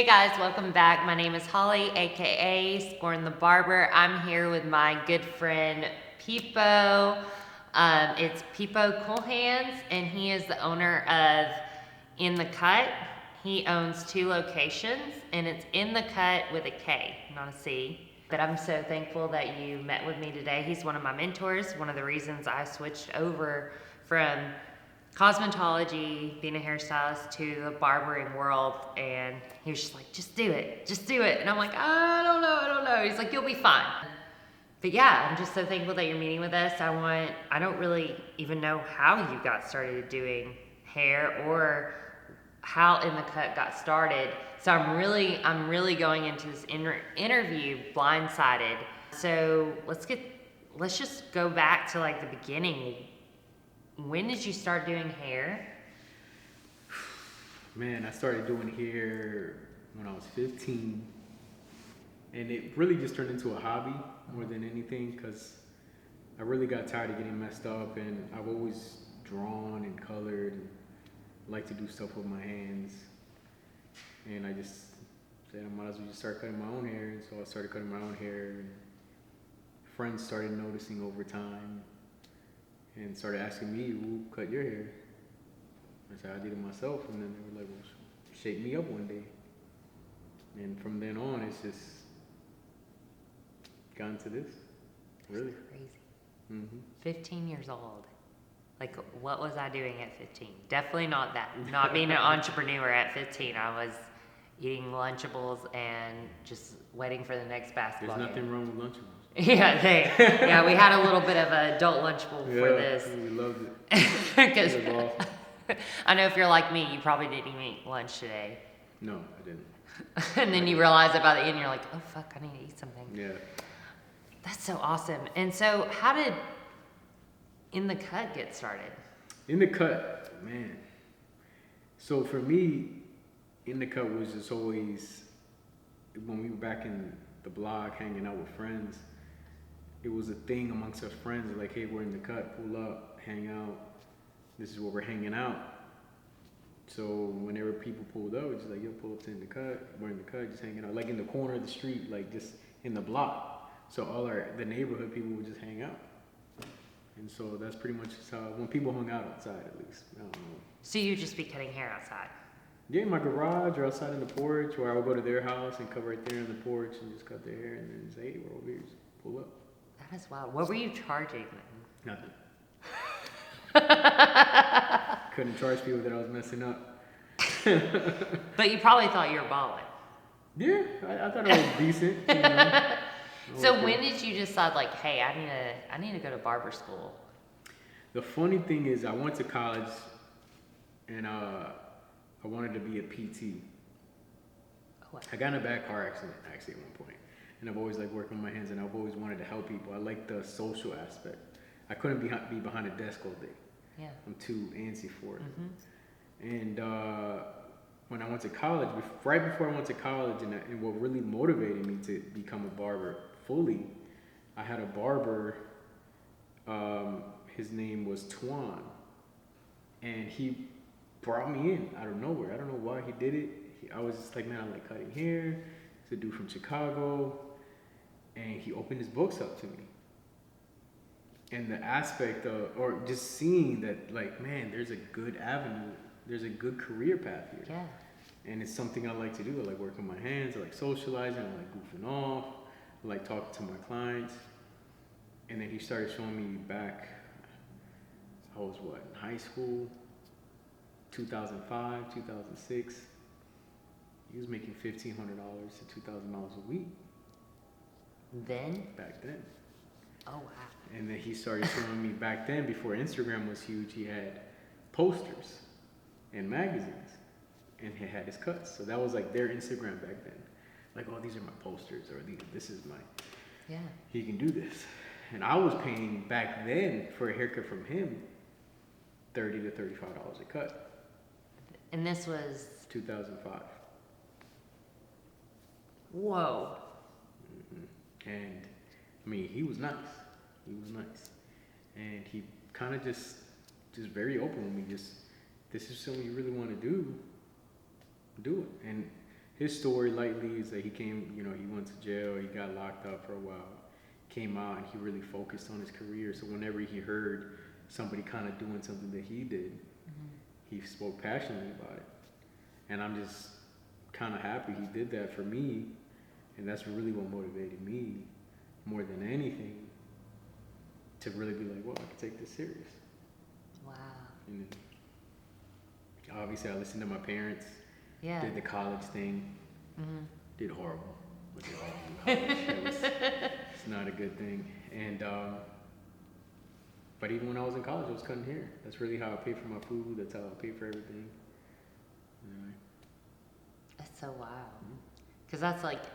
Hey guys, welcome back. My name is Holly, aka Scorn the Barber. I'm here with my good friend Pipo. It's Pipocoolhands, and he is the owner of In The Kut. He owns 2 locations, and it's In The Kut with a K, not a C. But I'm so thankful that you met with me today. He's one of my mentors, one of the reasons I switched over from cosmetology, being a hairstylist, to the barbering world. And he was just like, just do it. And I'm like, I don't know. He's like, you'll be fine. But yeah, I'm just so thankful that you're meeting with us. I don't really even know how you got started doing hair or how In The Kut got started. So I'm really going into this interview blindsided. So let's just go back to like the beginning. When did you start doing hair? Man, I started doing hair when I was 15, and it really just turned into a hobby more than anything because I really got tired of getting messed up, and I've always drawn and colored and liked to do stuff with my hands, and I just said I might as well just start cutting my own hair, and so I started cutting my own hair, and friends started noticing over time and started asking me, who cut your hair? I said, I did it myself. And then they were like, well, shake me up one day. And from then on, it's just gotten to this, really. That's crazy. Mm-hmm. 15 years old. Like, what was I doing at 15? Definitely not that. Not being an entrepreneur at 15. I was eating Lunchables and just waiting for the next basketball There's nothing game. wrong with Lunchables. Yeah, we had a little bit of an adult Lunchable for this. We loved it. Because It was awesome. I know if you're like me, you probably didn't even eat lunch today. No, I didn't. And then you realize that by the end, you're like, oh fuck, I need to eat something. Yeah. That's so awesome. And so how did In The Kut get started? In The Kut, man. So for me, In The Kut was just always, when we were back in the block hanging out with friends, it was a thing amongst us friends, like, hey, we're in The Kut, pull up, hang out. This is where we're hanging out. So whenever people pulled up, it's just like, yo, pull up to In The Kut, we're in The Kut, just hanging out, like in the corner of the street, like just in the block. So the neighborhood people would just hang out. And so that's pretty much just how, when people hung out outside, at least. I don't know. So you'd just be cutting hair outside? Yeah, in my garage or outside in the porch, or I would go to their house and cut right there on the porch and just cut their hair and then say, hey, we're over here, just pull up. That is wild. What were you charging them? Nothing. Couldn't charge people that I was messing up. But you probably thought you were balling. Yeah, I thought it was decent. You know? So when did you decide, like, hey, I need to go to barber school? The funny thing is, I went to college and I wanted to be a PT. Oh, I got in a bad car accident actually at one point, and I've always liked working with my hands, and I've always wanted to help people. I like the social aspect. I couldn't be behind a desk all day. Yeah. I'm too antsy for it. Mm-hmm. And when I went to college, right before I went to college, and what really motivated me to become a barber fully, I had a barber. His name was Twan, and he brought me in out of nowhere. I don't know why he did it. I was just like, man, I like cutting hair. He's a dude from Chicago, and he opened his books up to me. And the aspect of, or just seeing that, like, man, there's a good avenue, there's a good career path here. Yeah. And it's something I like to do. I like working with my hands, I like socializing, I like goofing off, I like talking to my clients. And then he started showing me back, I was in high school, 2005, 2006. He was making $1,500 to $2,000 a week. Then? Back then. Oh, wow. And then he started showing me back then, before Instagram was huge, he had posters and magazines, and he had his cuts. So that was like their Instagram back then. Like, oh, these are my posters, or this is my, yeah. He can do this. And I was paying back then for a haircut from him $30 to $35 a cut. And this was? 2005. Whoa. Mm-hmm. And I mean, he was nice. He was nice. And he kind of just very open with me. Just, this is something you really want to do, do it. And his story lightly is that he came, he went to jail, he got locked up for a while, came out, and he really focused on his career. So whenever he heard somebody kind of doing something that he did, he spoke passionately about it. And I'm just kind of happy he did that for me, and that's really what motivated me more than anything to really be like, well, I can take this serious. Wow. And then, obviously, I listened to my parents. Yeah. Did the college thing. Did horrible. With the college. It's not a good thing. And but even when I was in college, I was cutting hair. That's really how I paid for my food. That's how I paid for everything. Anyway. That's so wild. Because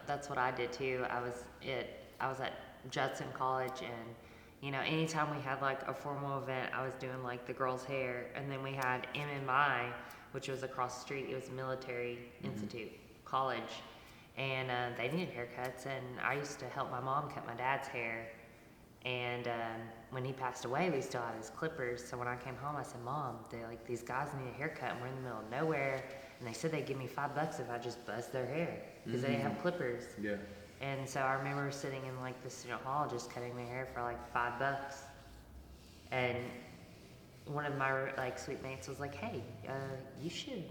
that's what I did too. I was at Judson College, and anytime we had like a formal event, I was doing like the girls' hair, and then we had MMI, which was across the street. It was a military institute college, and they needed haircuts, and I used to help my mom cut my dad's hair. And when he passed away, we still had his clippers. So when I came home, I said, "Mom, these guys need a haircut, and we're in the middle of nowhere." And they said they'd give me $5 if I just buzzed their hair because they didn't have clippers. Yeah. And so I remember sitting in like the student hall just cutting their hair for like $5. And one of my like sweet mates was like, "Hey, you should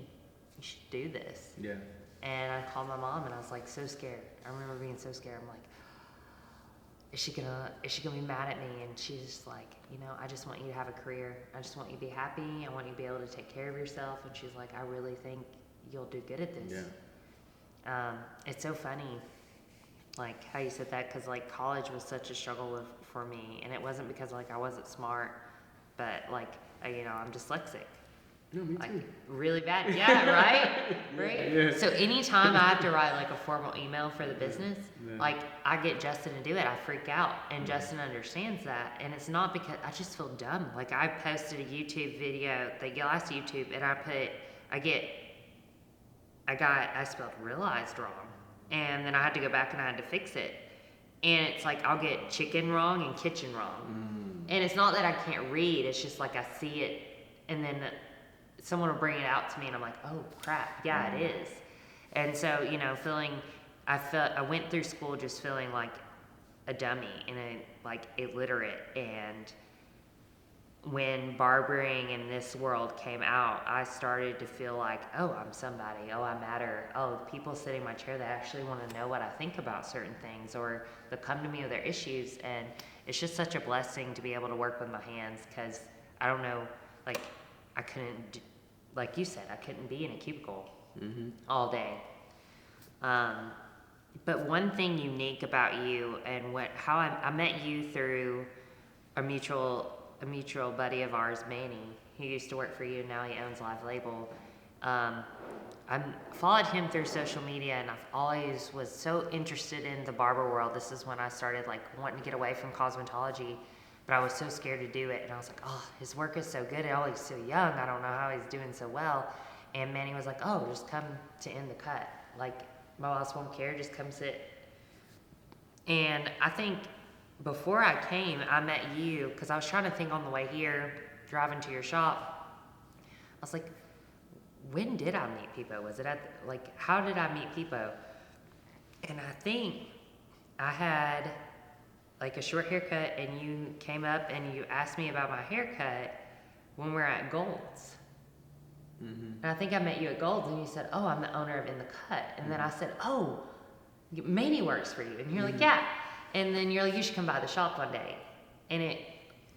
do this." Yeah. And I called my mom, and I was like so scared. I remember being so scared. I'm like, is she gonna be mad at me? And she's just like, I just want you to have a career. I just want you to be happy. I want you to be able to take care of yourself. And she's like, I really think you'll do good at this. Yeah. It's so funny, like how you said that, because like college was such a struggle for me, and it wasn't because like I wasn't smart, but like I'm dyslexic. No, me like too. really bad. Yeah, right? Right? Yeah. So anytime I have to write like a formal email for the business, Yeah. like I get Justin to do it, I freak out, and Justin understands that. And it's not because I just feel dumb. Like I posted a YouTube video, the last YouTube, and I spelled realized wrong. And then I had to go back and I had to fix it. And it's like I'll get chicken wrong and kitchen wrong. And it's not that I can't read, it's just like I see it, and then someone will bring it out to me, and I'm like, oh crap, yeah, it is. And so, I went through school just feeling like a dummy and illiterate. And when barbering in this world came out, I started to feel like, oh, I'm somebody. Oh, I matter. Oh, people sitting in my chair that actually want to know what I think about certain things, or they come to me with their issues. And it's just such a blessing to be able to work with my hands, because I don't know, like I couldn't, like you said, I couldn't be in a cubicle all day. But one thing unique about you, and how I met you through a mutual buddy of ours, Manny, who used to work for you, and now he owns Live Label. I followed him through social media, and I've always was so interested in the barber world. This is when I started like wanting to get away from cosmetology, but I was so scared to do it. And I was like, oh, his work is so good. Oh, he's so young. I don't know how he's doing so well. And Manny was like, oh, just come to In The Kut. Like, my boss won't care. Just come sit. And I think before I came, I met you because I was trying to think on the way here, driving to your shop. I was like, when did I meet Pipo? Was it how did I meet Pipo? And I think I had like a short haircut, and you came up and you asked me about my haircut when we were at Gold's. And I think I met you at Gold's, and you said, oh, I'm the owner of In The Kut. And then I said, oh, Manny works for you. And you're like, yeah. And then you're like, you should come by the shop one day. And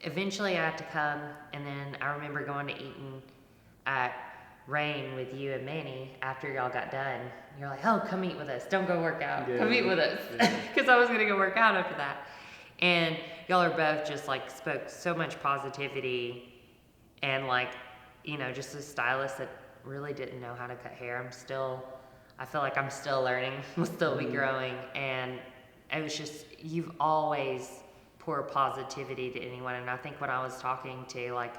eventually I had to come, and then I remember going to Eaton at Rain with you and Manny after y'all got done. You're like, oh, come eat with us. Don't go work out. Yeah. Come eat with us. Because I was going to go work out after that. And y'all are both just like spoke so much positivity, and just a stylist that really didn't know how to cut hair. I feel like I'm still learning. We'll still be growing. And it was just, you've always poured positivity to anyone. And I think when I was talking to like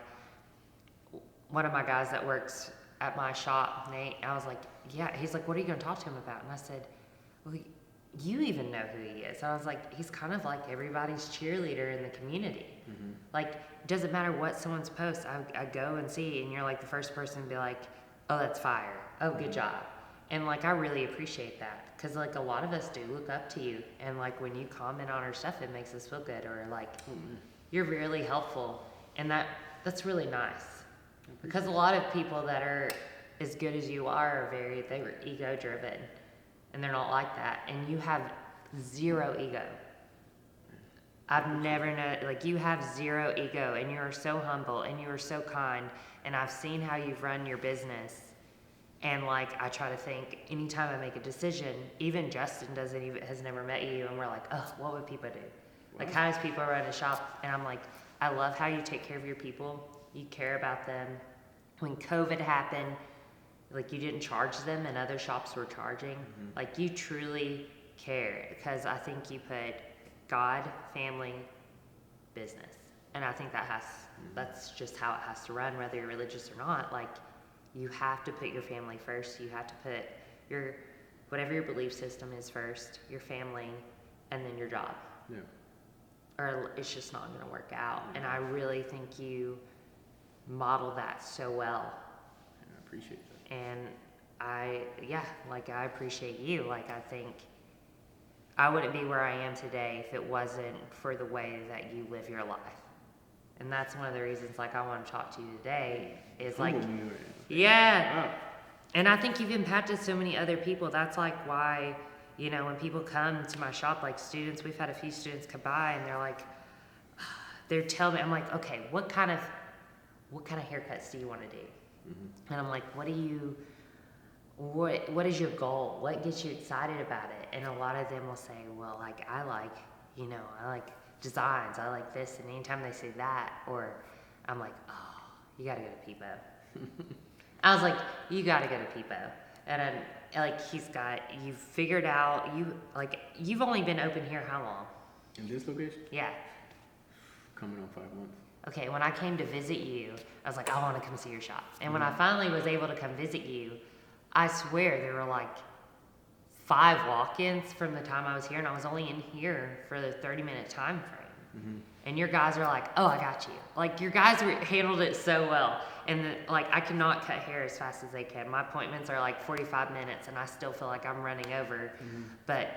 one of my guys that works at my shop, Nate, I was like, yeah, he's like, what are you going to talk to him about? And I said, well, you even know who he is. And I was like, he's kind of like everybody's cheerleader in the community. Like, it doesn't matter what someone's post, I go and see, and you're like the first person to be like, oh, that's fire. Oh, good job. And like I really appreciate that because like a lot of us do look up to you, and like when you comment on our stuff, it makes us feel good, or like you're really helpful, and that's really nice because a lot of people that are as good as you are they're ego driven, and they're not like that, and you have zero ego. I've never known, like, you have zero ego, and you are so humble, and you are so kind, and I've seen how you've run your business, and, like, I try to think, anytime I make a decision, even Justin has never met you, and we're like, oh, what would people do? Like, how does people run a shop? And I'm like, I love how you take care of your people, you care about them. When COVID happened, like, you didn't charge them, and other shops were charging. Like, you truly care, because I think you put God, family, business. And I think that's just how it has to run, whether you're religious or not. Like, you have to put your family first. You have to put whatever your belief system is first, your family, and then your job. Yeah. Or it's just not going to work out. And I really think you model that so well. I appreciate that. And I appreciate you. Like, I think I wouldn't be where I am today if it wasn't for the way that you live your life. And that's one of the reasons, like, I want to talk to you today is like, yeah. Wow. And I think you've impacted so many other people. That's like why, you know, when people come to my shop, like students, we've had a few students come by and they're like, they're telling me, I'm like, okay, what kind of haircuts do you want to do? And I'm like, what is your goal? What gets you excited about it? And a lot of them will say, well, like, I like designs. I like this. And anytime they say that, or I'm like, oh, you got to go to Pipo. I was like, you got to go to Pipo. And you've figured out, you've only been open here how long? In this location? Yeah. Coming on 5 months. Okay, when I came to visit you, I was like, I want to come see your shop. And when I finally was able to come visit you, I swear there were like 5 walk-ins from the time I was here, and I was only in here for the 30-minute time frame. And your guys are like, oh, I got you. Like, your guys handled it so well. And I cannot cut hair as fast as they can. My appointments are like 45 minutes, and I still feel like I'm running over. But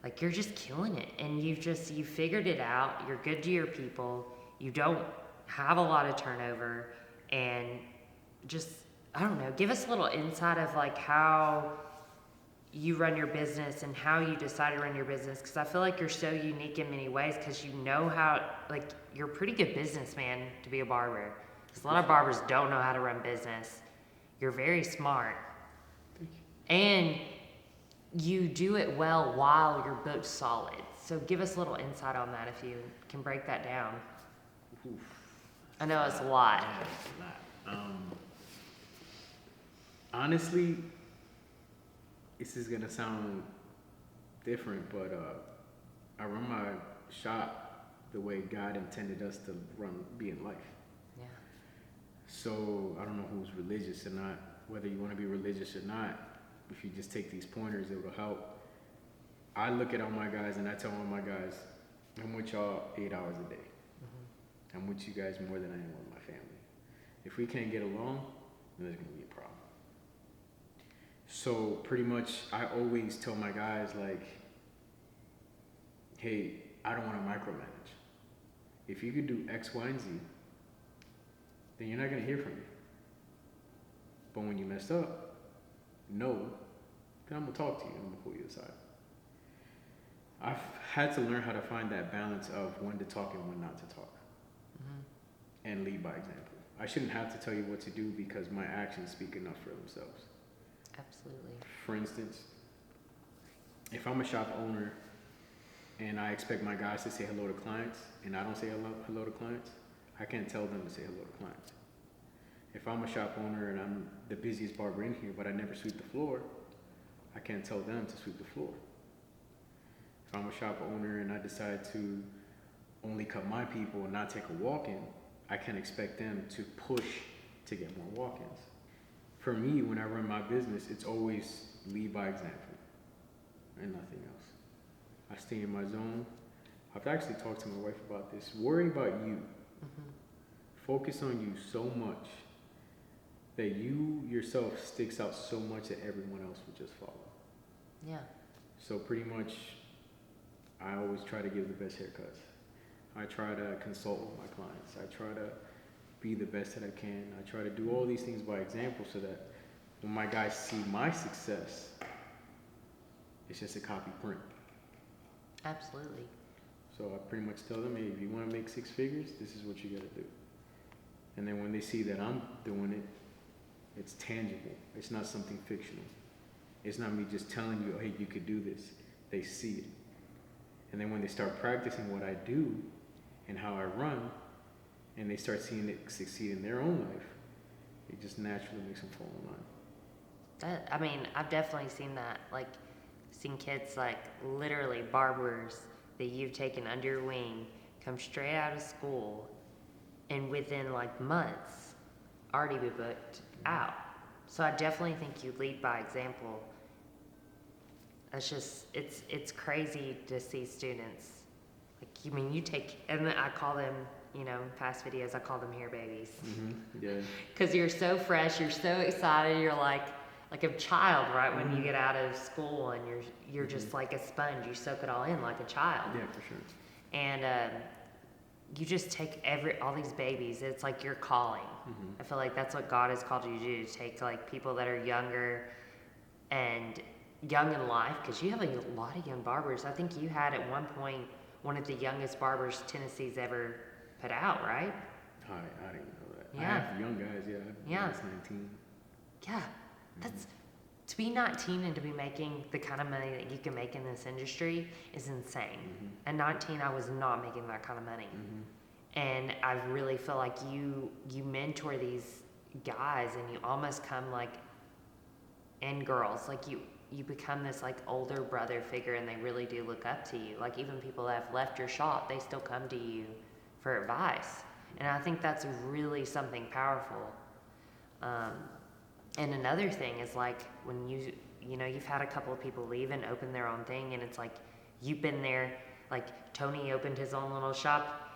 like, you're just killing it, and you figured it out. You're good to your people. You don't have a lot of turnover, and just, I don't know, give us a little insight of like how you run your business and how you decide to run your business, because I feel like you're so unique in many ways, because you know how, like, you're a pretty good businessman to be a barber, because a lot of barbers don't know how to run business. You're very smart. Thank you. And you do it well while you're booked solid. So give us a little insight on that if you can break that down. Oof. I know it's a lot. Yeah, it's a lot. Honestly, this is gonna sound different, but I run my shop the way God intended us to be in life. Yeah. So I don't know who's religious or not, whether you want to be religious or not. If you just take these pointers, it will help. I look at all my guys and I tell all my guys, I'm with y'all 8 hours a day. I'm with you guys more than I am with my family. If we can't get along, then there's gonna be a problem. So pretty much I always tell my guys, like, hey, I don't want to micromanage. If you could do X, Y, and Z, then you're not gonna hear from me. But when you messed up, no, then I'm gonna talk to you and I'm gonna pull you aside. I've had to learn how to find that balance of when to talk and when not to talk. And lead by example. I shouldn't have to tell you what to do because my actions speak enough for themselves. Absolutely. For instance, if I'm a shop owner and I expect my guys to say hello to clients and I don't say hello to clients, I can't tell them to say hello to clients. If I'm a shop owner and I'm the busiest barber in here but I never sweep the floor, I can't tell them to sweep the floor. If I'm a shop owner and I decide to only cut my people and not take a walk-in, I can't expect them to push to get more walk-ins. For me, when I run my business, it's always lead by example and nothing else. I stay in my zone. I've actually talked to my wife about this. Worry about you. Focus on you so much that you yourself sticks out so much that everyone else would just follow. Yeah. So pretty much, I always try to give the best haircuts. I try to consult with my clients. I try to be the best that I can. I try to do all these things by example so that when my guys see my success, it's just a copy print. Absolutely. So I pretty much tell them, hey, if you want to make 6 figures, this is what you got to do. And then when they see that I'm doing it, it's tangible. It's not something fictional. It's not me just telling you, hey, you could do this. They see it. And then when they start practicing what I do and how I run, and they start seeing it succeed in their own life, it just naturally makes them fall in line. I mean, I've definitely seen that. Like, seen kids, like, literally barbers that you've taken under your wing come straight out of school and within, like, months already be booked out. So I definitely think you lead by example. It's just, it's crazy to see students. Like, you mean, you take, and I call them, you know, in past videos, I call them hair babies. Yeah. Because you're so fresh, you're so excited, you're like a child, right? When you get out of school and you're just like a sponge, you soak it all in like a child. Yeah, for sure. And you just take all these babies. It's like your calling. I feel like that's what God has called you to do, to take like people that are younger and young in life, because you have a lot of young barbers. I think you had at one point one of the youngest barbers Tennessee's ever put out, right? I didn't know that. Yeah. I have young guys, yeah. I was 19. Yeah. That's, to be 19 and to be making the kind of money that you can make in this industry is insane. At 19, I was not making that kind of money. And I really feel like you mentor these guys and you almost come like, and girls, like you become this like older brother figure, and they really do look up to you. Like, even people that have left your shop, they still come to you for advice. And I think that's really something powerful. And another thing is, like, when you know, you've had a couple of people leave and open their own thing, and it's like, you've been there, like, Tony opened his own little shop,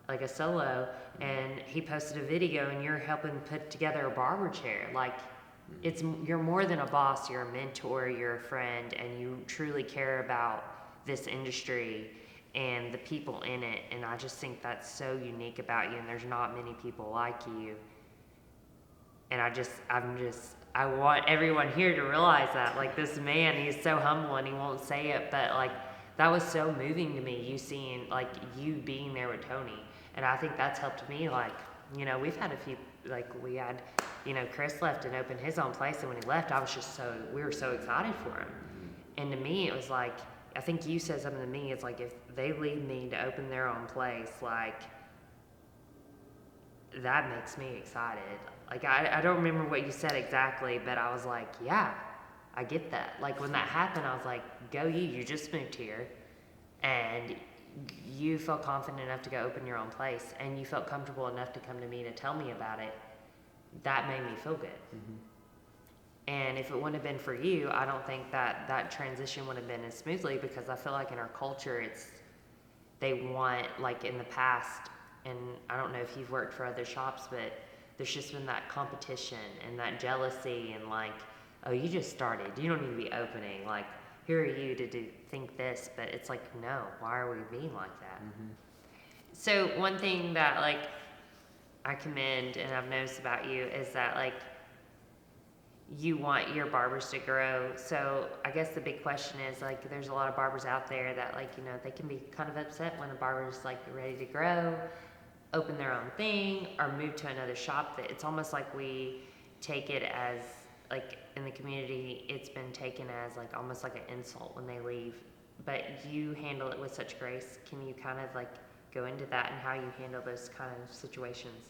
like a solo, and he posted a video, and you're helping put together a barber chair. Like, you're more than a boss, you're a mentor, you're a friend, and you truly care about this industry and the people in it. And I just think that's so unique about you, and there's not many people like you. And I want everyone here to realize that, like, this man, he's so humble and he won't say it, but like, that was so moving to me, you seeing, like, you being there with Tony. And I think that's helped me. Like, you know, we've had a few, like, we had, you know, Chris left and opened his own place, and when he left, we were so excited for him. And to me, it was like, I think you said something to me, it's like, if they leave me to open their own place, like, that makes me excited. Like, I don't remember what you said exactly, but I was like, yeah, I get that. Like, when that happened, I was like, go you just moved here, and you felt confident enough to go open your own place, and you felt comfortable enough to come to me to tell me about it. That made me feel good. And if it wouldn't have been for you, I don't think that transition would have been as smoothly, because I feel like in our culture, they want, like, in the past, and I don't know if you've worked for other shops, but there's just been that competition and that jealousy, and like, oh, you just started, you don't need to be opening, like, here are you to think this. But it's like, no, why are we being like that? So one thing that, like, I commend and I've noticed about you is that, like, you want your barbers to grow. So I guess the big question is, like, there's a lot of barbers out there that, like, you know, they can be kind of upset when a barber's like ready to grow, open their own thing, or move to another shop. That it's almost like we take it as, like, in the community, it's been taken as like almost like an insult when they leave. But you handle it with such grace. Can you kind of like go into that and how you handle those kind of situations?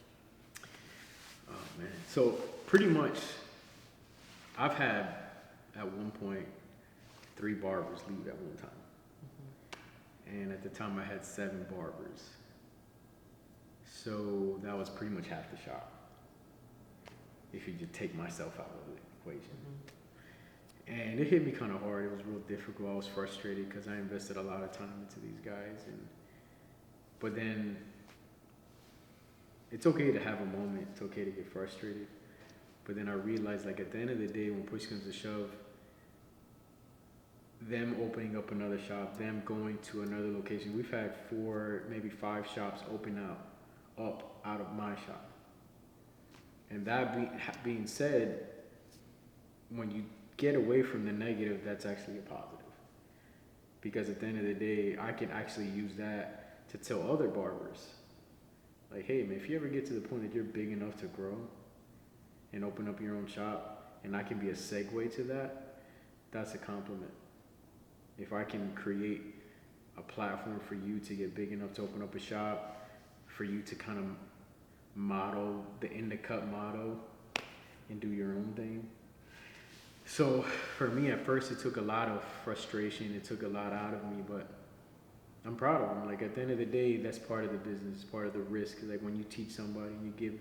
Oh man. So pretty much, I've had at one point 3 barbers leave at one time. And at the time I had 7 barbers. So that was pretty much half the shop, if you just take myself out of the equation. And it hit me kind of hard. It was real difficult. I was frustrated because I invested a lot of time into these guys. But then it's okay to have a moment. It's okay to get frustrated. But then I realized, like, at the end of the day, when push comes to shove, them opening up another shop, them going to another location. We've had 4, maybe 5 shops open up out of my shop. And that being said, when you get away from the negative, that's actually a positive. Because at the end of the day, I can actually use that to tell other barbers, like, hey, man, if you ever get to the point that you're big enough to grow and open up your own shop, and I can be a segue to that, that's a compliment. If I can create a platform for you to get big enough to open up a shop, for you to kind of model the In The Kut motto and do your own thing. So for me, at first, it took a lot of frustration. It took a lot out of me, but I'm proud of them. Like, at the end of the day, that's part of the business, part of the risk. Like, when you teach somebody, you give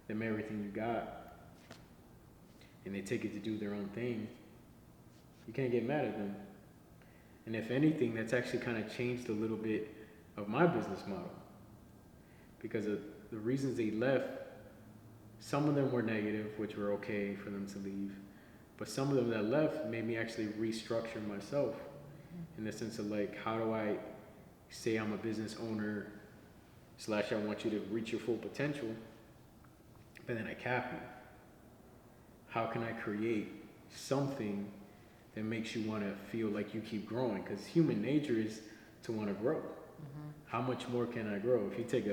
them everything you got, and they take it to do their own thing, you can't get mad at them. And if anything, that's actually kind of changed a little bit of my business model. Because of the reasons they left, some of them were negative, which were okay for them to leave. But some of them that left made me actually restructure myself in the sense of, like, how do I say I'm a business owner / I want you to reach your full potential, but then I cap you. How can I create something that makes you want to feel like you keep growing? Because human nature is to want to grow. How much more can I grow? If you take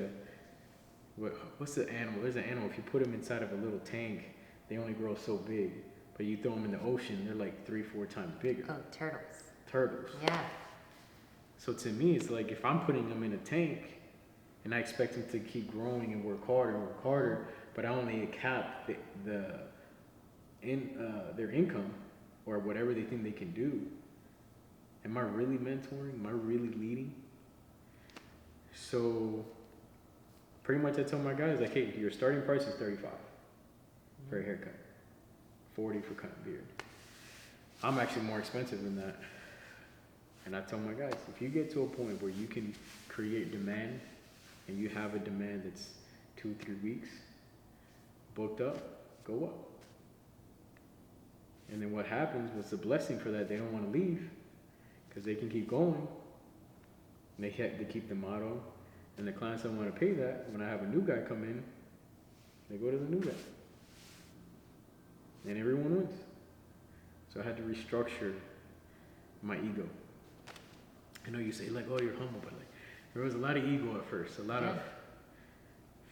what's the animal? There's an animal, if you put them inside of a little tank, they only grow so big. But you throw them in the ocean, they're like 3-4 times bigger. Oh, turtles. Turtles. Yeah. So to me, it's like, if I'm putting them in a tank and I expect them to keep growing and work harder, but I only cap their income or whatever they think they can do, am I really mentoring? Am I really leading? So pretty much I tell my guys, like, hey, your starting price is $35 for a haircut, $40 for cutting beard. I'm actually more expensive than that. And I tell my guys, if you get to a point where you can create demand and you have a demand that's 2-3 weeks booked up, go up. And then what happens, what's the blessing for that, they don't want to leave because they can keep going. And they keep the motto. And the clients don't want to pay that. When I have a new guy come in, they go to the new guy. And everyone wins. So I had to restructure my ego. I know you say, like, oh, you're humble, but, like, there was a lot of ego at first, a lot of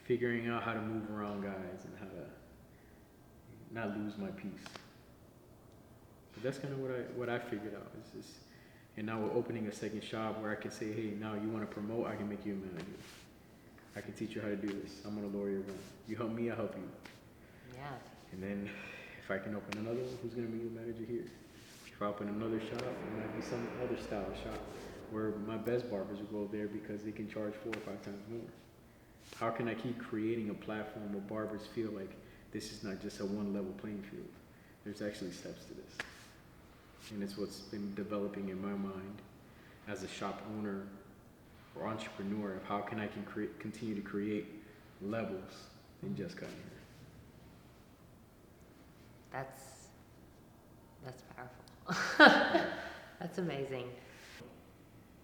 figuring out how to move around guys and how to not lose my peace. But that's kind of what I figured out. Is just, and now we're opening a second shop where I can say, hey, now you want to promote, I can make you a manager. I can teach you how to do this. I'm going to lower your rent. You help me, I help you. Yeah. And then if I can open another one, who's going to be the manager here? If I open another shop, it might be some other style shop where my best barbers will go there because they can charge 4 or 5 times more. How can I keep creating a platform where barbers feel like this is not just a one level playing field? There's actually steps to this. And it's what's been developing in my mind as a shop owner or entrepreneur of how can I continue to create levels in just cutting hair. That's powerful. That's amazing.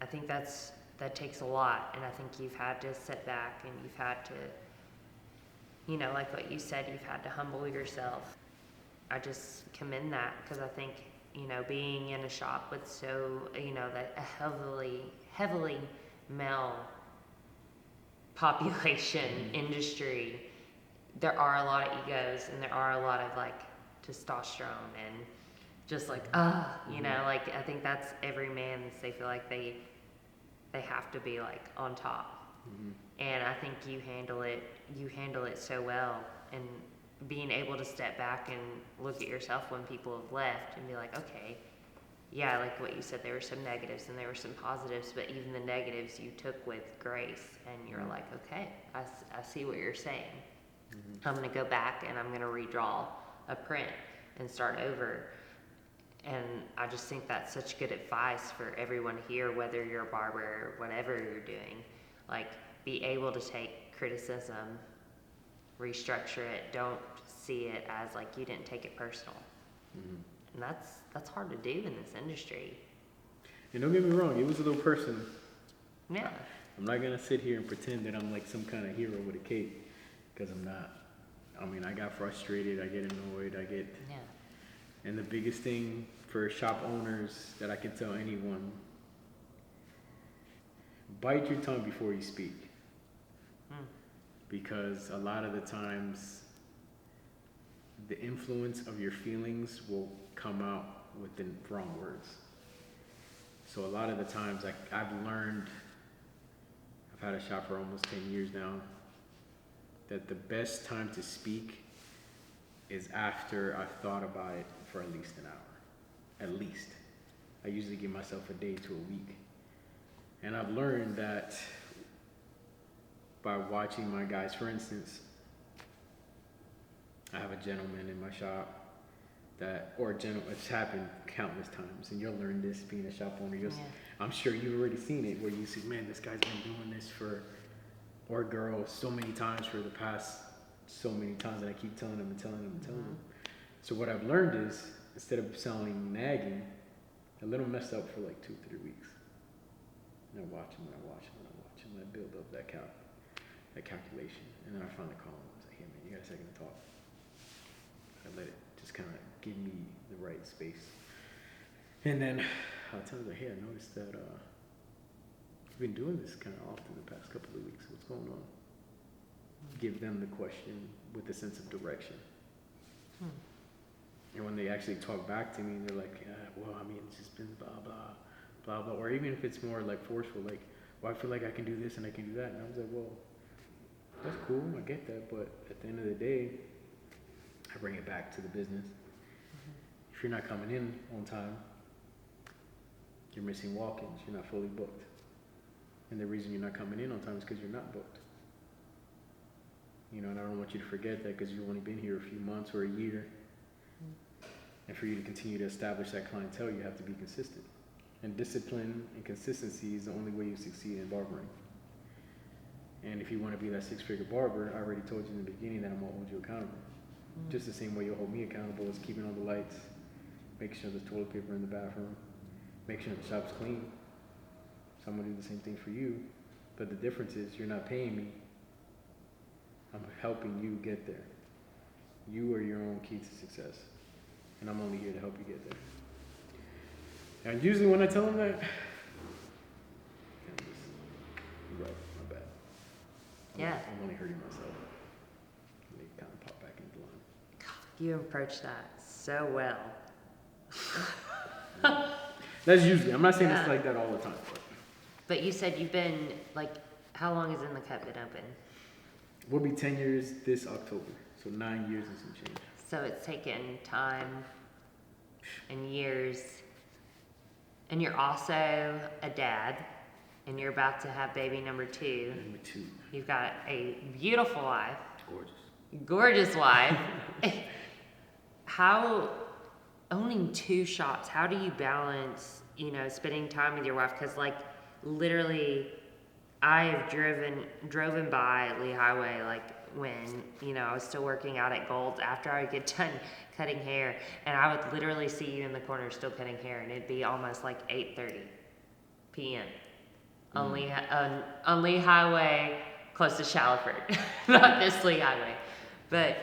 I think that takes a lot, and I think you've had to sit back and you've had to, you know, like what you said, you've had to humble yourself. I just commend that because I think, you know, being in a shop with that a heavily male population industry, there are a lot of egos and there are a lot of, like, testosterone and just like, you know, like, I think that's every man, they feel like they have to be, like, on top. And I think you handle it so well, and being able to step back and look at yourself when people have left and be like, okay, yeah, like what you said, there were some negatives and there were some positives, but even the negatives you took with grace, and you're like, okay, I see what you're saying. I'm going to go back and I'm going to redraw a print and start over. And I just think that's such good advice for everyone here, whether you're a barber or whatever you're doing. Like, be able to take criticism restructure it. Don't see it as like you didn't take it personal. Mm-hmm. And that's hard to do in this industry. And don't get me wrong, it was a little personal. Yeah. I'm not gonna sit here and pretend that I'm like some kind of hero with a cape, because I'm not. I mean, I got frustrated, I get annoyed, Yeah. And the biggest thing for shop owners that I can tell anyone, bite your tongue before you speak. Because a lot of the times, the influence of your feelings will come out with the wrong words. So a lot of the times, I've learned, I've had a shop for almost 10 years now, that the best time to speak is after I've thought about it for at least an hour. At least. I usually give myself a day to a week. And I've learned that by watching my guys, for instance, I have a gentleman in my shop it's happened countless times, and you'll learn this being a shop owner. I'm sure you've already seen it, where you see, man, this guy's been doing this or girl, so many times for the past so many times, and I keep telling them. So what I've learned is, instead of sounding nagging, I let them mess up for like 2-3 weeks. And I watch them, and I build up that calculation, and then I finally call them. I was like, hey man, you got a second to talk? I let it just kind of give me the right space. And then I'll tell them, hey, I noticed that you've been doing this kind of often the past couple of weeks. What's going on? Give them the question with a sense of direction. And when they actually talk back to me, they're like, well, I mean, it's just been blah, blah, blah, blah. Or even if it's more like forceful, like, well, I feel like I can do this and I can do that. And I was like, well, that's cool, I get that, but at the end of the day, I bring it back to the business. If you're not coming in on time, you're missing walk-ins, you're not fully booked. And the reason you're not coming in on time is because you're not booked. You know, and I don't want you to forget that, because you've only been here a few months or a year. And for you to continue to establish that clientele, you have to be consistent. And discipline and consistency is the only way you succeed in barbering. And if you want to be that 6-figure barber, I already told you in the beginning that I'm going to hold you accountable. Just the same way you'll hold me accountable is keeping all the lights, making sure there's toilet paper in the bathroom, making sure the shop's clean. So I'm going to do the same thing for you. But the difference is, you're not paying me. I'm helping you get there. You are your own key to success. And I'm only here to help you get there. And usually when I tell them that, you're right, my bad. I'm only hurting myself. And they kind of pop back into line. You approach that so well. That's usually, I'm not saying it's like that all the time. But you said you've been, like, how long has In The Kut been open? We'll be 10 years this October. So 9 years and some change. So it's taken time and years. And you're also a dad. And you're about to have baby number 2. Number 2. You've got a beautiful wife. Gorgeous wife. How, owning 2 shops, how do you balance, you know, spending time with your wife? Because, like, literally, I have driven by Lee Highway, like, when, you know, I was still working out at Gold's after I would get done cutting hair. And I would literally see you in the corner still cutting hair. And it'd be almost like 8:30 p.m. On Lee Highway, close to Shallowford. Not this Lee Highway. But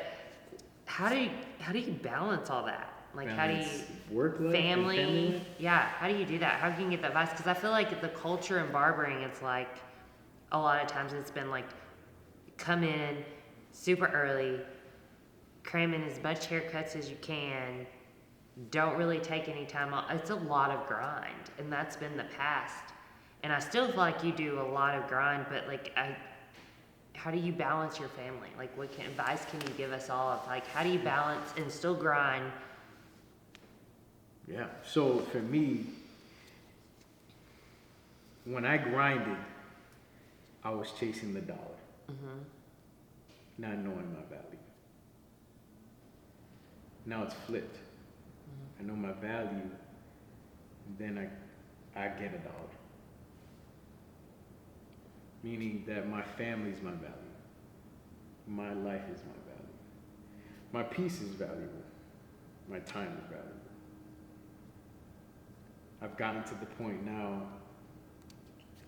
how do you balance all that? Like, how do you work life, family? Yeah, how do you do that? How can you get that balance? Because I feel like the culture in barbering, it's like a lot of times it's been like, come in super early, cram in as much haircuts as you can, don't really take any time off. It's a lot of grind, and that's been the past. And I still feel like you do a lot of grind, but like, how do you balance your family? Like, what advice can you give us all of, like, how do you balance and still grind? Yeah, so for me, when I grinded, I was chasing the dollar, not knowing my value. Now it's flipped. I know my value, then I get $1. Meaning that my family's my value. My life is my value. My peace is valuable. My time is valuable. I've gotten to the point now,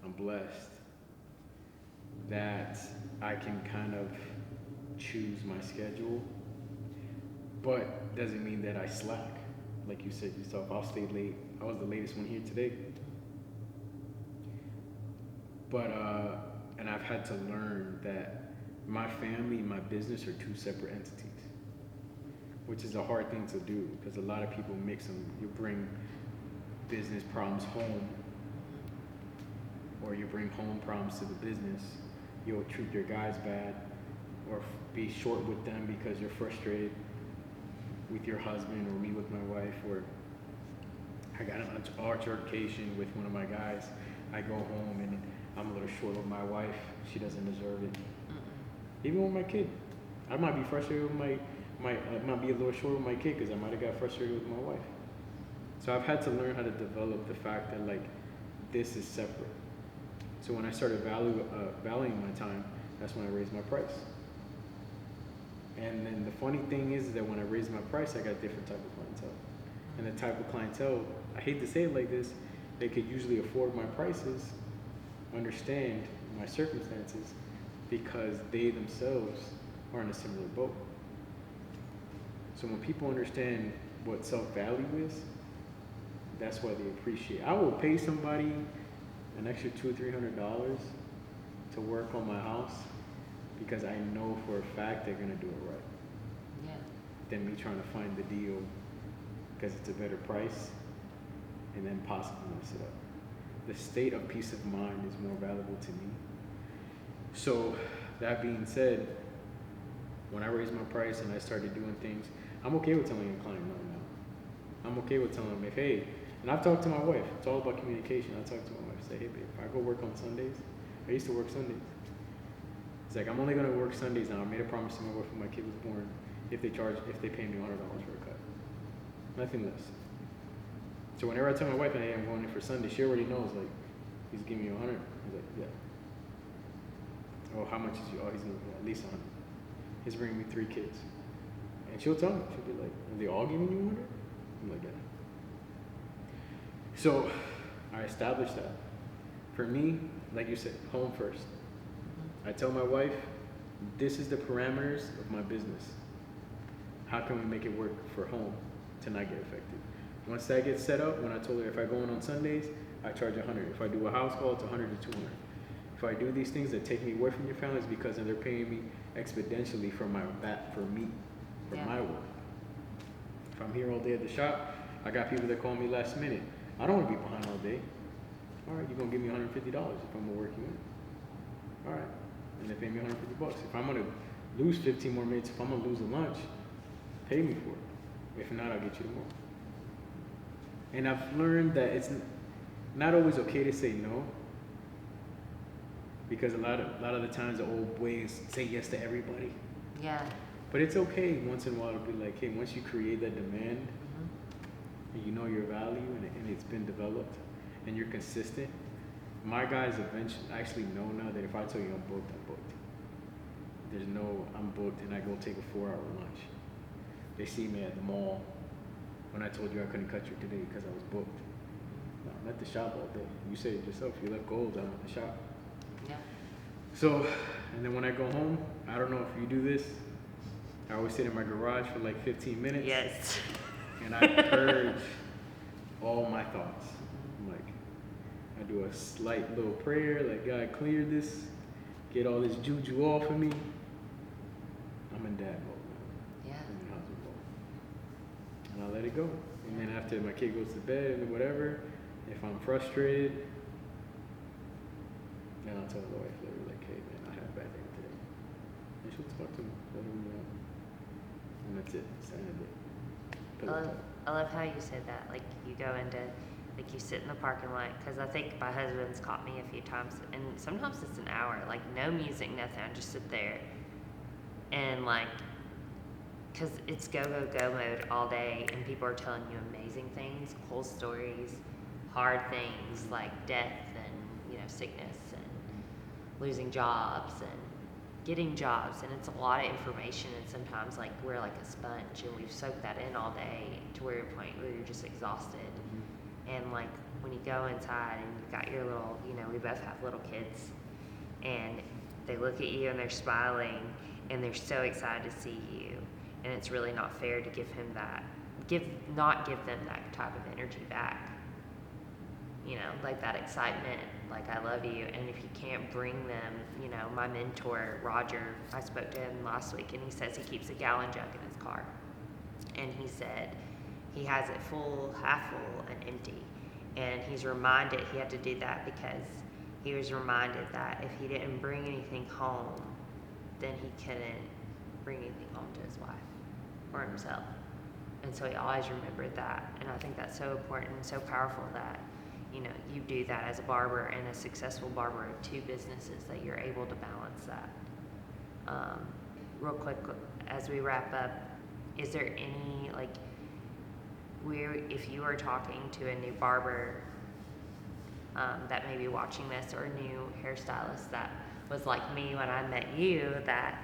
I'm blessed, that I can kind of choose my schedule, but doesn't mean that I slack. Like you said yourself, I'll stay late. I was the latest one here today. But, and I've had to learn that my family and my business are two separate entities, which is a hard thing to do because a lot of people mix them. You bring business problems home, or you bring home problems to the business. You'll treat your guys bad, or be short with them because you're frustrated with your husband, or me with my wife, or I got an altercation with one of my guys. I go home and I'm a little short with my wife. She doesn't deserve it. Even with my kid, I might be frustrated with I might be a little short with my kid because I might have got frustrated with my wife. So I've had to learn how to develop the fact that like this is separate. So when I started valuing my time, that's when I raised my price. And then the funny thing is that when I raised my price, I got different type of clientele. And the type of clientele, I hate to say it like this, they could usually afford my prices, understand my circumstances, because they themselves are in a similar boat. So when people understand what self-value is, that's why they appreciate. I will pay somebody an extra $200 or $300 to work on my house because I know for a fact they're gonna do it right. Yeah. Than me trying to find the deal because it's a better price and then possibly mess it up. The state of peace of mind is more valuable to me. So that being said, when I raised my price and I started doing things, I'm okay with telling a client no now. I'm okay with telling them if, hey, and I've talked to my wife, it's all about communication. I talk to my wife, say, hey babe, if I go work on Sundays, I used to work Sundays. It's like, I'm only gonna work Sundays now. I made a promise to my wife when my kid was born, if they pay me $100 for a cut. Nothing less. So whenever I tell my wife, hey, I'm going in for Sunday, she already knows, like, he's giving me 100. He's like, yeah. Oh, how much is you? Oh, he's gonna at least 100. He's bringing me 3 kids. And she'll tell me, she'll be like, are they all giving you 100? I'm like, yeah. So I established that. For me, like you said, home first. I tell my wife, this is the parameters of my business. How can we make it work for home to not get affected? Once that gets set up, when I told her if I go in on Sundays, I charge 100. If I do a house call, it's 100 to 200. If I do these things that take me away from your families because they're paying me exponentially for my work. If I'm here all day at the shop, I got people that call me last minute. I don't want to be behind all day. All right, you're gonna give me $150 if I'm gonna work you in. All right, and they pay me $150. If I'm gonna lose 15 more minutes, if I'm gonna lose a lunch, pay me for it. If not, I'll get you tomorrow. And I've learned that it's not always okay to say no, because a lot of the times the old ways say yes to everybody. Yeah. But it's okay once in a while to be like, hey, once you create that demand, and you know your value and it's been developed and you're consistent, my guys eventually actually know now that if I tell you I'm booked, I'm booked. There's no, I'm booked and I go take a 4-hour lunch. They see me at the mall when I told you I couldn't cut you today because I was booked. No, I'm at the shop all day. You said it yourself, you left gold, I'm at the shop. Yeah. So, and then when I go home, I don't know if you do this, I always sit in my garage for like 15 minutes. Yes. And I purge all my thoughts. Like, I do a slight little prayer, like, God, clear this, get all this juju off of me. I'm in dad mode now. Yeah. I'm in husband mode. And I let it go. And then after my kid goes to bed and whatever, if I'm frustrated, then I'll tell the wife later, like, hey, man, I had a bad day today. And she'll talk to me, let me know. And that's it. That's the end of it. I love how you said that. Like, you go into, like, you sit in the parking lot, because I think my husband's caught me a few times, and sometimes it's an hour, like, no music, nothing. I just sit there and, like, because it's go, go, go mode all day, and people are telling you amazing things, cool stories, hard things like death and, you know, sickness and losing jobs. And getting jobs, and it's a lot of information, and sometimes like we're like a sponge and we've soaked that in all day to where you're a point where you're just exhausted. And like when you go inside and you've got your little, you know, we both have little kids, and they look at you and they're smiling and they're so excited to see you, and it's really not fair to give them that type of energy back. You know, like that excitement, like I love you. And if you can't bring them, you know, my mentor, Roger, I spoke to him last week, and he says he keeps a gallon jug in his car. And he said he has it full, half full, and empty. And he's reminded he had to do that because he was reminded that if he didn't bring anything home, then he couldn't bring anything home to his wife or himself. And so he always remembered that. And I think that's so important and so powerful that, you know, you do that as a barber and a successful barber of two businesses, that you're able to balance that. Real quick, as we wrap up, is there any, like, if you are talking to a new barber that may be watching this, or a new hairstylist that was like me when I met you, that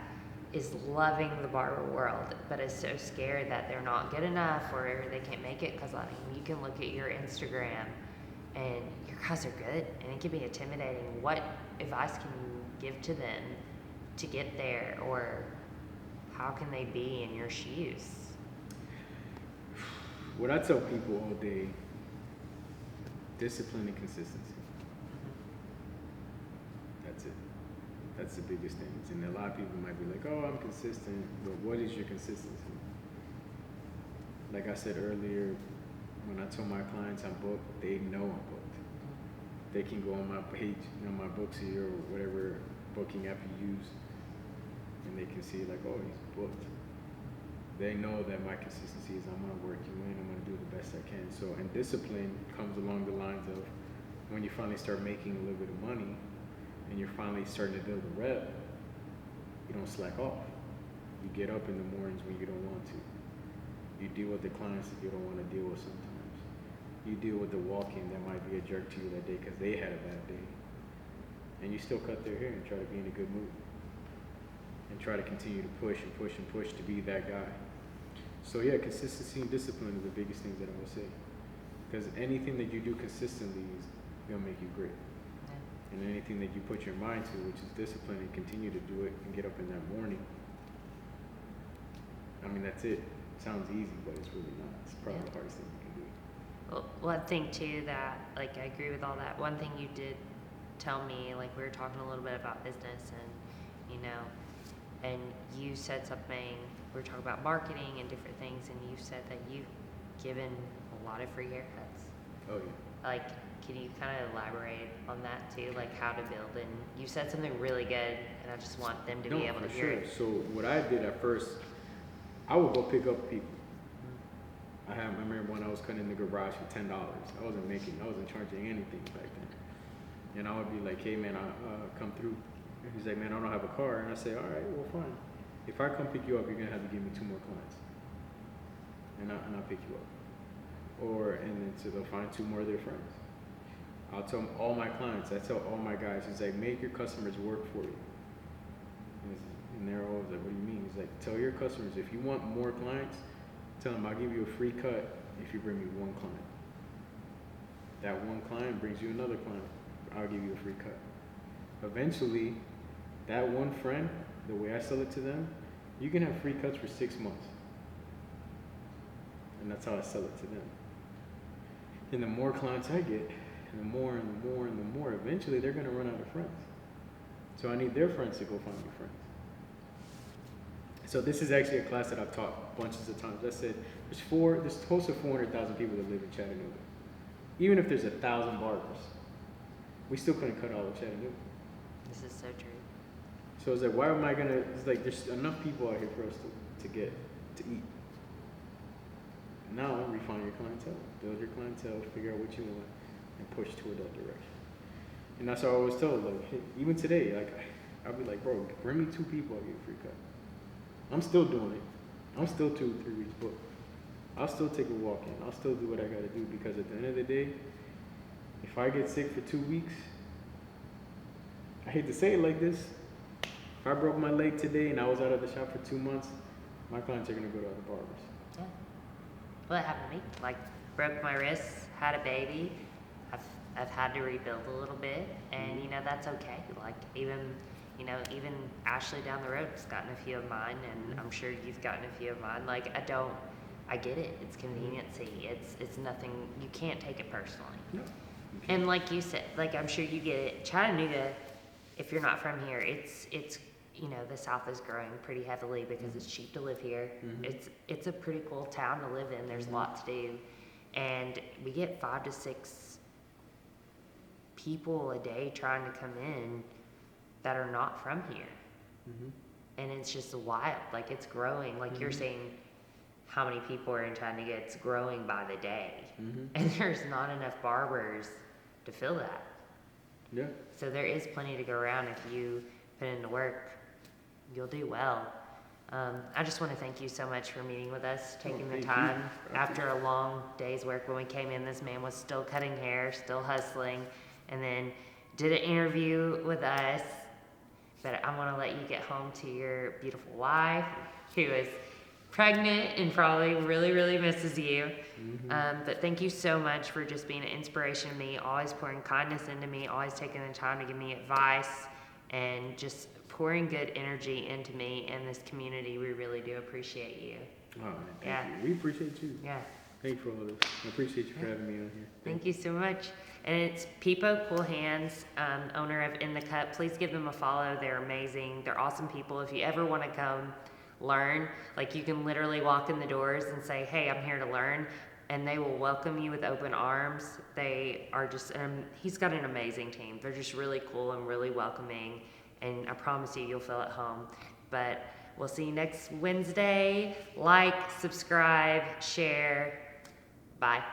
is loving the barber world but is so scared that they're not good enough or they can't make it, because I mean, you can look at your Instagram and your guys are good and it can be intimidating. What advice can you give to them to get there, or how can they be in your shoes? What I tell people all day: discipline and consistency. That's it. That's the biggest thing. And a lot of people might be like, oh, I'm consistent, but what is your consistency? Like I said earlier, when I tell my clients I'm booked, they know I'm booked. They can go on my page, you know, my Booksy or whatever booking app you use, and they can see like, oh, he's booked. They know that my consistency is I'm gonna work you in, I'm gonna do the best I can. So, and discipline comes along the lines of when you finally start making a little bit of money and you're finally starting to build a rep, you don't slack off. You get up in the mornings when you don't want to. You deal with the clients that you don't want to deal with sometimes. You deal with the walk-in that might be a jerk to you that day because they had a bad day. And you still cut their hair and try to be in a good mood. And try to continue to push and push and push to be that guy. So yeah, consistency and discipline are the biggest things that I would say. Because anything that you do consistently is gonna make you great. And anything that you put your mind to, which is discipline, and continue to do it and get up in that morning, I mean, that's it. Sounds easy, but it's really not. It's probably the hardest thing you can do. Well, one thing too that, like, I agree with all that. One thing you did tell me, like, we were talking a little bit about business, and, you know, and you said something, we were talking about marketing and different things, and you said that you've given a lot of free haircuts. Oh yeah. Like, can you kind of elaborate on that too, like how to build? And you said something really good, and I just want them to be able to hear it. So what I did at first, I would go pick up people. I remember when I was cutting in the garage for $10. I wasn't charging anything back then. And I would be like, hey man, I come through. And he's like, man, I don't have a car. And I say, all right, well fine. If I come pick you up, you're gonna have to give me 2 more clients. And I'll pick you up. And then so they'll find 2 more of their friends. I'll tell all my clients, I tell all my guys, he's like, make your customers work for you. And they're always like, what do you mean? He's like, tell your customers, if you want more clients, tell them I'll give you a free cut if you bring me 1 client. That 1 client brings you another client, I'll give you a free cut. Eventually, that 1 friend, the way I sell it to them, you can have free cuts for 6 months. And that's how I sell it to them. And the more clients I get, and the more and the more and the more, eventually they're gonna run out of friends. So I need their friends to go find me friends. So this is actually a class that I've taught bunches of times. I said, there's close to 400,000 people that live in Chattanooga. Even if there's 1,000 barbers, we still couldn't cut all of Chattanooga. This is so true. So it's like, why am I gonna, it's like, there's enough people out here for us to get, to eat. Now, refine your clientele, build your clientele, figure out what you want, and push toward that direction. And that's how I always tell, like, hey, even today, like, I'll be like, bro, bring me 2 people, I'll get a free cut. I'm still doing it. I'm still 2-3 weeks booked. I'll still take a walk in. I'll still do what I gotta do, because at the end of the day, if I get sick for 2 weeks, I hate to say it like this, if I broke my leg today and I was out of the shop for 2 months, my clients are gonna go to other barbers. Yeah. Well, it happened to me. Like, broke my wrist, had a baby. I've, I've had to rebuild a little bit, and you know, that's okay. Like, even Ashley down the road has gotten a few of mine, and I'm sure you've gotten a few of mine. Like, I get it. It's conveniency. It's nothing, you can't take it personally. No. And like you said, like, I'm sure you get it. Chattanooga, if you're not from here, it's the South is growing pretty heavily because it's cheap to live here. It's a pretty cool town to live in. There's a lot to do, and we get 5 to 6 people a day trying to come in that are not from here, and it's just wild. Like, it's growing. Like you're saying, how many people are in Chattanooga? It's growing by the day, and there's not enough barbers to fill that. Yeah. So there is plenty to go around. If you put in the work, you'll do well. I just want to thank you so much for meeting with us, taking the time after a long day's work. When we came in, this man was still cutting hair, still hustling, and then did an interview with us. But I want to let you get home to your beautiful wife, who is pregnant and probably really, really misses you. But thank you so much for just being an inspiration to me, always pouring kindness into me, always taking the time to give me advice, and just pouring good energy into me and this community. We really do appreciate you. Oh, man, thank you. We appreciate you. Yeah. Thank you for all this. I appreciate you for having me on here. Thank you so much. And it's Pipocoolhands, owner of In The Kut. Please give them a follow. They're amazing. They're awesome people. If you ever want to come learn, like, you can literally walk in the doors and say, hey, I'm here to learn, and they will welcome you with open arms. They are just, he's got an amazing team. They're just really cool and really welcoming, and I promise you'll feel at home. But we'll see you next Wednesday. Like, subscribe, share. Bye.